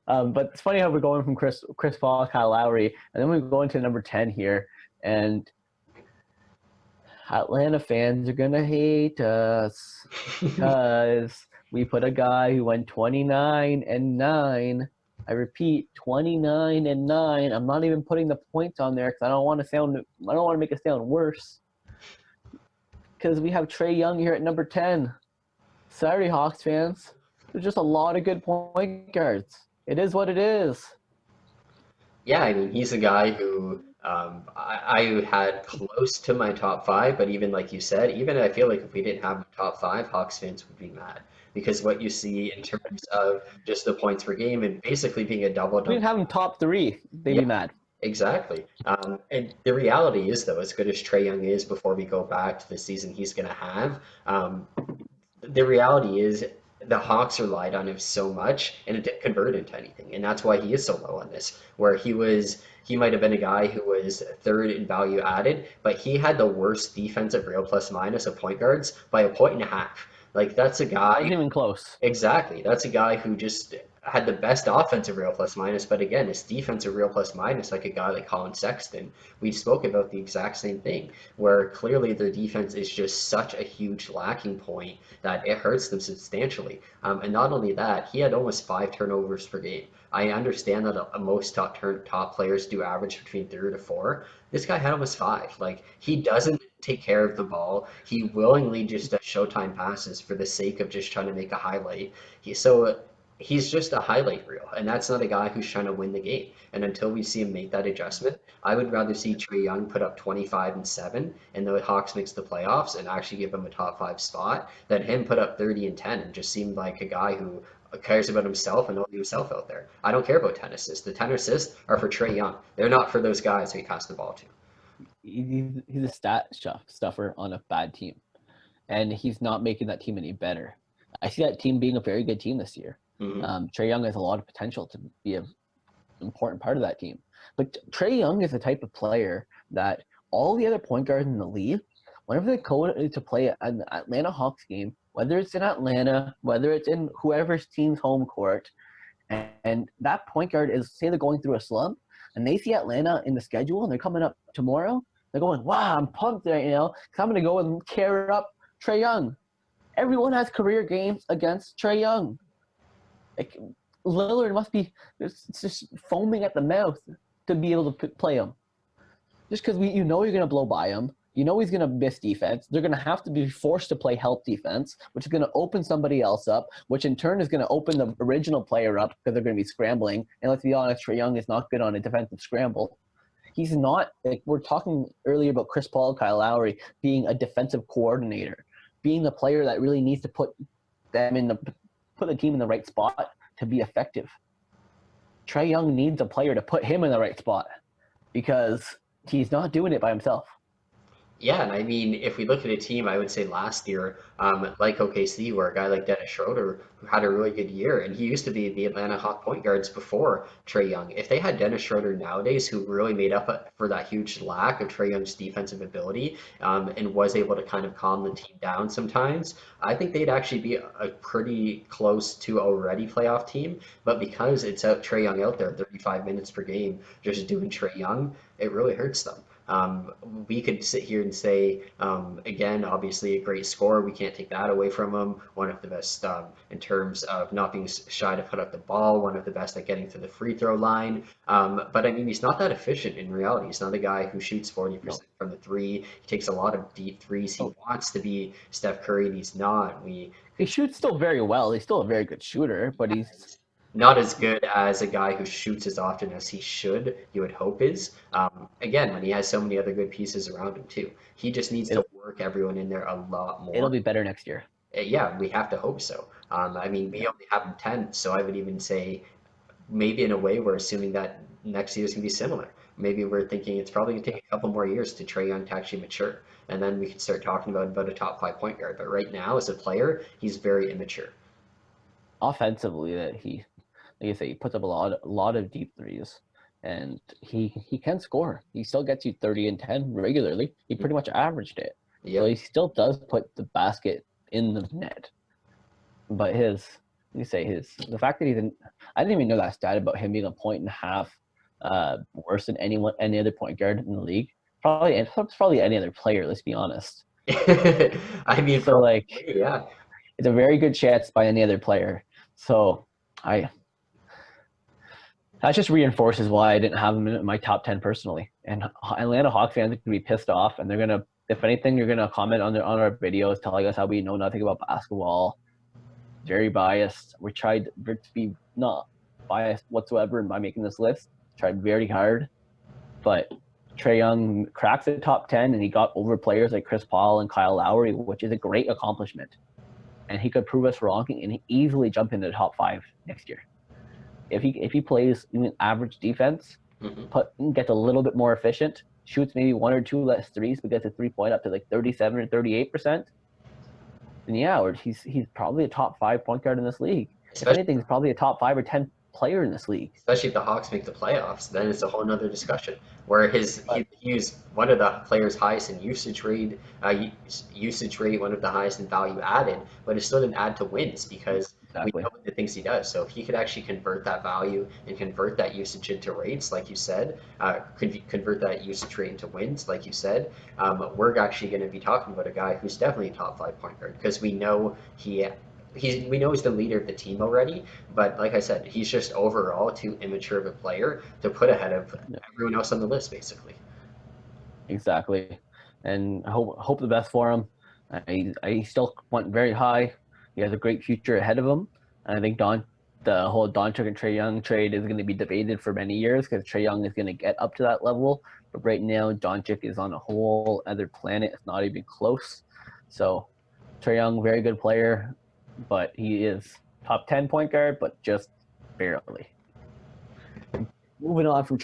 But it's funny how we're going from Chris Paul, Kyle Lowry, and then we go into number 10 here, and Atlanta fans are gonna hate us because we put a guy who went 29-9. I repeat, 29-9. I'm not even putting the points on there because I don't want to make it sound worse. Because we have Trae Young here at number 10. Sorry, Hawks fans. There's just a lot of good point guards. It is what it is. Yeah, I mean, he's a guy who I had close to my top five, but even like you said, even I feel like if we didn't have a top five, Hawks fans would be mad because what you see in terms of just the points per game and basically being a double We double. didn't have him top 3. They'd Yeah, be mad. exactly. And the reality is, though, as good as Trae Young is, before we go back to the season he's going to have, the reality is the Hawks relied on him so much and it didn't convert into anything. And that's why he is so low on this, where he might have been a guy who was third in value added, but he had the worst defensive real plus minus of point guards by a point and a half. Like that's a guy. Wasn't even close. Exactly. That's a guy who just had the best offensive real plus minus, but again, his defensive real plus minus, like a guy like Colin Sexton, we spoke about the exact same thing, where clearly their defense is just such a huge lacking point that it hurts them substantially. And not only that, he had almost 5 turnovers per game. I understand that most top players do average between 3 to 4. This guy had almost 5. Like he doesn't take care of the ball. He willingly just does showtime passes for the sake of just trying to make a highlight. He's just a highlight reel, and that's not a guy who's trying to win the game. And until we see him make that adjustment, I would rather see Trae Young put up 25-7 and the Hawks makes the playoffs and actually give him a top five spot than him put up 30-10 and just seem like a guy who cares about himself and only himself out there. I don't care about 10 assists. The 10 assists are for Trae Young. They're not for those guys who he passed the ball to. He's a stuffer on a bad team, and he's not making that team any better. I see that team being a very good team this year. Mm-hmm. Trae Young has a lot of potential to be an important part of that team. But Trae Young is the type of player that all the other point guards in the league, whenever they go to play an Atlanta Hawks game, whether it's in Atlanta, whether it's in whoever's team's home court, and that point guard is, say they're going through a slump, and they see Atlanta in the schedule, and they're coming up tomorrow, they're going, wow, I'm pumped there, because I'm going to go and carry up Trae Young. Everyone has career games against Trae Young. Like, Lillard must be just foaming at the mouth to be able to play him. Just because you're going to blow by him. You know he's going to miss defense. They're going to have to be forced to play help defense, which is going to open somebody else up, which in turn is going to open the original player up because they're going to be scrambling. And let's be honest, Trae Young is not good on a defensive scramble. He's not, like we're talking earlier about Chris Paul, Kyle Lowry being a defensive coordinator, being the player that really needs to put the team in the right spot to be effective. Trae Young needs a player to put him in the right spot because he's not doing it by himself. Yeah, and I mean, if we look at a team, I would say last year, like OKC, where a guy like Dennis Schroeder, who had a really good year, and he used to be the Atlanta Hawk point guards before Trae Young. If they had Dennis Schroeder nowadays, who really made up for that huge lack of Trae Young's defensive ability, and was able to kind of calm the team down sometimes, I think they'd actually be a pretty close to already playoff team. But because it's out Trae Young out there 35 minutes per game, just doing Trae Young, it really hurts them. Um, we could sit here and say, again, obviously a great scorer. We can't take that away from him. One of the best in terms of not being shy to put up the ball. One of the best at getting to the free throw line. But I mean, he's not that efficient in reality. He's not a guy who shoots 40% from the three. He takes a lot of deep threes. He wants to be Steph Curry, and he's not. He shoots still very well. He's still a very good shooter, but he's not as good as a guy who shoots as often as he should, you would hope is. Again, when he has so many other good pieces around him too. He just needs to it'll, work everyone in there a lot it'll more. be better next year. Yeah, we have to hope so. I mean, we Yeah. only have him 10, so I would even say maybe in a way we're assuming that next year is going to be similar. Maybe we're thinking it's probably going to take a couple more years to Trae Young to actually mature, and then we can start talking about a top five point guard. But right now, as a player, he's very immature. Offensively, that like I say, he puts up a lot of deep threes, and he can score. He still gets you 30 and 10 regularly. He pretty much averaged it, so Yep. he still does put the basket in the net. But you say the fact that he didn't. I didn't even know that stat about him being a point and a half worse than any other point guard in the league. Probably any other player. Let's be honest. I mean, So like, probably, yeah. it's a very good chance by any other player. So I that just reinforces why I didn't have him in my top 10 personally. And Atlanta Hawks fans are going to be pissed off, and they're going to, if anything, they're going to comment on our videos telling us how we know nothing about basketball. Very biased. We tried to be not biased whatsoever by making this list. Tried very hard, but Trae Young cracks the top 10, and he got over players like Chris Paul and Kyle Lowry, which is a great accomplishment. And he could prove us wrong and easily jump into the top 5 next year. If he plays even average defense, gets a little bit more efficient, shoots maybe 1 or 2 less threes, but gets a 3-point up to like 37 or 38%, then yeah, he's probably a top 5 point guard in this league. If Especially anything, he's probably a top 5 or 10 player in this league. especially if the Hawks make the playoffs, then it's a whole nother discussion. Where But he was one of the players highest in usage rate, one of the highest in value added, but it still didn't add to wins because we exactly, know the things he does. So if he could actually convert that value and convert that usage into rates, like you said, convert that usage rate into wins, like you said, we're actually going to be talking about a guy who's definitely a top 5 point guard because we know we know he's the leader of the team already, but like I said, he's just overall too immature of a player to put ahead of yeah, everyone else on the list, basically. exactly. And I hope the best for him. I still went very high. He has a great future ahead of him. And I think the whole Doncic and Trae Young trade is going to be debated for many years because Trae Young is going to get up to that level. But right now, Doncic is on a whole other planet. It's not even close. So Trae Young, very good player, but he is top 10 point guard, but just barely. Moving on from